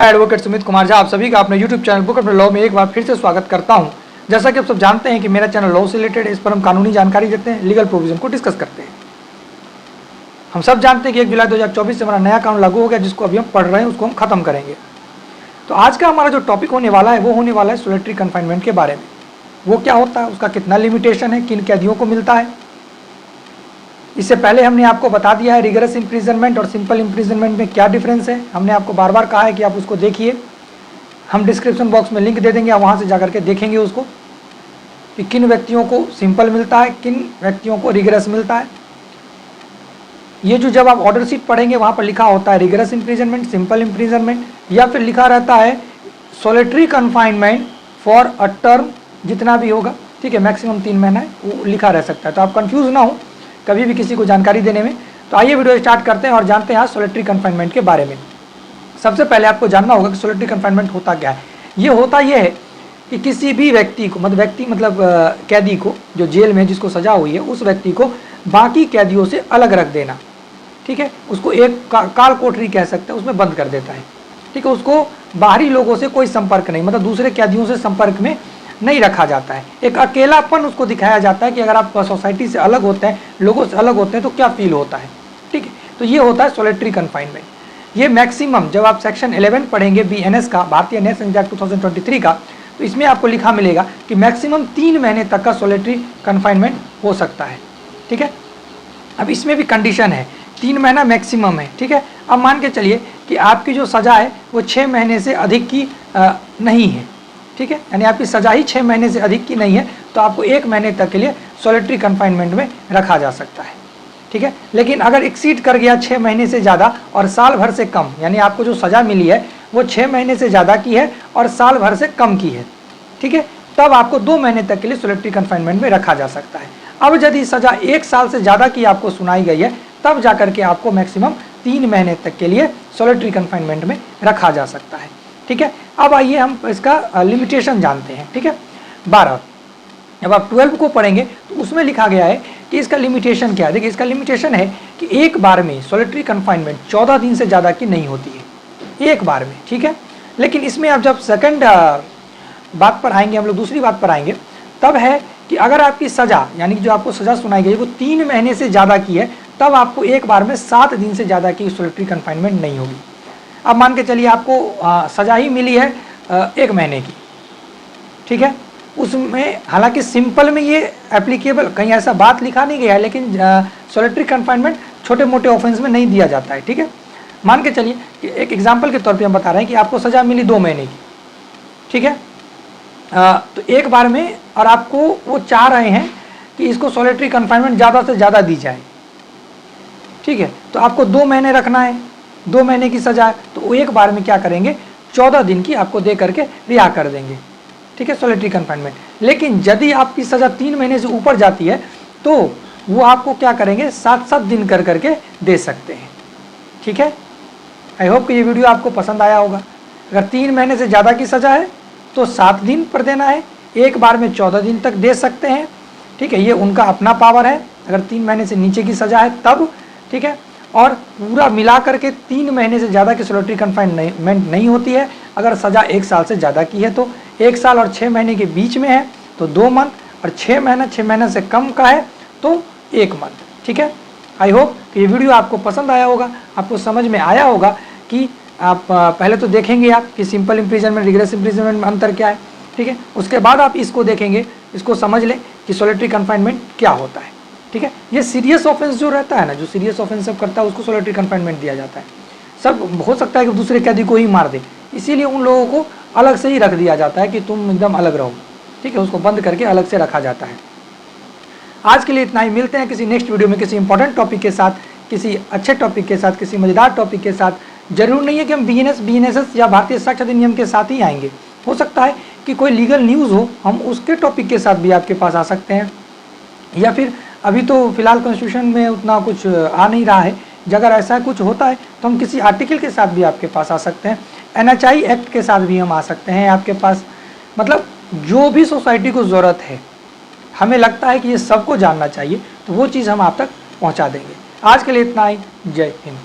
Advocate Sumit Kumar Jha आप सभी का अपने YouTube channel book of law में एक बार फिर से स्वागत करता हूं। जैसा कि आप सब जानते हैं कि मेरा चैनल लॉ से रिलेटेड, इस पर हम कानूनी जानकारी देते हैं, लीगल प्रोविजन को डिस्कस करते हैं। हम सब जानते हैं कि 1 जुलाई 2024 से हमारा नया कानून लागू हो गया, जिसको अभी हम पढ़ रहे हैं, उसको हम खत्म करेंगे। तो आज का हमारा जो टॉपिक होने वाला है वो होने वाला है सॉलिटरी कन्फाइनमेंट के बारे में। वो क्या होता है, उसका कितना लिमिटेशन है, किन कैदियों को मिलता है। इससे पहले हमने आपको बता दिया है रिगरस इम्प्रिजनमेंट और सिंपल इम्प्रिजनमेंट में क्या डिफरेंस है। हमने आपको बार बार कहा है कि आप उसको देखिए। हम डिस्क्रिप्शन बॉक्स में लिंक दे देंगे, आप वहाँ से जाकर के देखेंगे उसको कि किन व्यक्तियों को सिंपल मिलता है, किन व्यक्तियों को रिगरस मिलता है। ये जो जब आप ऑर्डर शीट पढ़ेंगे वहाँ पर लिखा होता है रिगरस इम्प्रिजनमेंट, सिंपल इम्प्रिजनमेंट, या फिर लिखा रहता है solitary confinement for a term, जितना भी होगा, ठीक है, मैक्सिमम 3 महीना है, वो लिखा रह सकता है। तो आप कंफ्यूज ना हो कभी भी किसी को जानकारी देने में। तो आइए वीडियो स्टार्ट करते हैं और जानते हैं आज सॉलिटरी कन्फाइनमेंट के बारे में। सबसे पहले आपको जानना होगा कि सॉलिटरी कन्फाइनमेंट होता क्या है। ये होता ये है कि किसी भी व्यक्ति को, मतलब कैदी को जो जेल में जिसको सजा हुई है, उस व्यक्ति को बाकी कैदियों से अलग रख देना, ठीक है। उसको एक काल कोठरी कह सकते हैं, उसमें बंद कर देता है, ठीक है। उसको बाहरी लोगों से कोई संपर्क नहीं, मतलब दूसरे कैदियों से संपर्क में नहीं रखा जाता है। एक अकेलापन उसको दिखाया जाता है कि अगर आप सोसाइटी से अलग होते हैं, लोगों से अलग होते हैं, तो क्या फील होता है, ठीक है। तो ये होता है सॉलिटरी कन्फाइनमेंट। ये मैक्सिमम, जब आप सेक्शन 11 पढ़ेंगे BNS का, भारतीय न्याय संहिता 2023 का, तो इसमें आपको लिखा मिलेगा कि मैक्सिमम 3 महीने तक का सॉलिटरी कन्फाइनमेंट हो सकता है, ठीक है। अब इसमें भी कंडीशन है, 3 महीना मैक्सिमम है, ठीक है। अब मान के चलिए कि आपकी जो सज़ा है वो 6 महीने से अधिक की नहीं है, ठीक है, यानी आपकी सज़ा ही 6 महीने से अधिक की नहीं है, तो आपको 1 महीने तक के लिए सॉलिटरी कन्फाइनमेंट में रखा जा सकता है, ठीक है। लेकिन अगर एक्सीड कर गया 6 महीने से ज़्यादा और साल भर से कम, यानी आपको जो सज़ा मिली है वो 6 महीने से ज़्यादा की है और साल भर से कम की है, ठीक है, तब आपको 2 महीने तक के लिए सॉलिटरी कन्फाइनमेंट में रखा जा सकता है। अब यदि सज़ा 1 साल से ज़्यादा की आपको सुनाई गई है, तब जाकर के आपको मैक्सिमम 3 महीने तक के लिए सॉलिटरी कन्फाइनमेंट में रखा जा सकता है, ठीक है। अब आइए हम इसका लिमिटेशन जानते हैं, ठीक है। 12, जब आप 12 को पढ़ेंगे तो उसमें लिखा गया है कि इसका लिमिटेशन क्या है। देखिए, इसका लिमिटेशन है कि एक बार में सॉलिटरी कन्फाइनमेंट 14 दिन से ज़्यादा की नहीं होती है, एक बार में, ठीक है। लेकिन इसमें आप जब सेकंड बात पर आएंगे, हम लोग दूसरी बात पर आएंगे, तब है कि अगर आपकी सज़ा, यानी जो आपको सज़ा सुनाई गई वो 3 महीने से ज़्यादा की है, तब आपको एक बार में 7 दिन से ज़्यादा की सॉलिटरी कन्फाइनमेंट नहीं होगी। अब मान के चलिए आपको सज़ा ही मिली है 1 महीने की, ठीक है। उसमें हालांकि सिंपल में ये एप्लीकेबल, कहीं ऐसा बात लिखा नहीं गया है, लेकिन सॉलिटरी कन्फाइनमेंट छोटे मोटे ऑफेंस में नहीं दिया जाता है, ठीक है। मान के चलिए कि एक एग्जांपल के तौर पे हम बता रहे हैं कि आपको सज़ा मिली 2 महीने की, ठीक है। तो एक बार में, और आपको वो चाह रहे हैं कि इसको सॉलिटरी कन्फाइनमेंट ज़्यादा से ज़्यादा दी जाए, ठीक है। तो आपको 2 महीने रखना है, 2 महीने की सज़ा है, तो वो एक बार में क्या करेंगे, 14 दिन की आपको दे करके रिहा कर देंगे, ठीक है, सॉलिटरी कन्फाइनमेंट। लेकिन यदि आपकी सज़ा 3 महीने से ऊपर जाती है तो वो आपको क्या करेंगे, 7-7 दिन कर करके दे सकते हैं, ठीक है। आई होप कि ये वीडियो आपको पसंद आया होगा। अगर 3 महीने से ज़्यादा की सज़ा है तो 7 दिन पर देना है, एक बार में 14 दिन तक दे सकते हैं, ठीक है। ये उनका अपना पावर है, अगर 3 महीने से नीचे की सज़ा है तब, ठीक है। और पूरा मिला करके 3 महीने से ज़्यादा की सॉलिटरी कन्फाइनमेंट नहीं होती है। अगर सज़ा 1 साल से ज़्यादा की है तो 1 साल और 6 महीने के बीच में है तो 2 मंथ, और 6 महीना से कम का है तो 1 मंथ, ठीक है। आई होप कि ये वीडियो आपको पसंद आया होगा, आपको समझ में आया होगा कि आप पहले तो देखेंगे आप कि सिंपल इम्प्रिजनमेंट, रिगरस इम्प्रिजनमेंट में अंतर क्या है, ठीक है। उसके बाद आप इसको देखेंगे, इसको समझ लें कि सॉलिटरी कन्फाइनमेंट क्या होता है, ठीक है। ये सीरियस ऑफेंस जो रहता है ना, जो सीरियस ऑफेंस सब करता है उसको सॉलिटरी कन्फाइनमेंट दिया जाता है। सब हो सकता है कि दूसरे कैदी को ही मार दे, इसीलिए उन लोगों को अलग से ही रख दिया जाता है कि तुम एकदम अलग रहो, ठीक है। उसको बंद करके अलग से रखा जाता है। आज के लिए इतना ही, मिलते हैं किसी नेक्स्ट वीडियो में किसी इंपॉर्टेंट टॉपिक के साथ, किसी अच्छे टॉपिक के साथ, किसी मज़ेदार टॉपिक के साथ। जरूर नहीं है कि हम BNS या भारतीय साक्ष्य अधिनियम के साथ ही आएंगे, हो सकता है कि कोई लीगल न्यूज़ हो, हम उसके टॉपिक के साथ भी आपके पास आ सकते हैं, या फिर अभी तो फिलहाल कॉन्स्टिट्यूशन में उतना कुछ आ नहीं रहा है, अगर ऐसा कुछ होता है तो हम किसी आर्टिकल के साथ भी आपके पास आ सकते हैं, NHI एक्ट के साथ भी हम आ सकते हैं आपके पास। मतलब जो भी सोसाइटी को ज़रूरत है, हमें लगता है कि ये सबको जानना चाहिए, तो वो चीज़ हम आप तक पहुंचा देंगे। आज के लिए इतना ही, जय हिंद।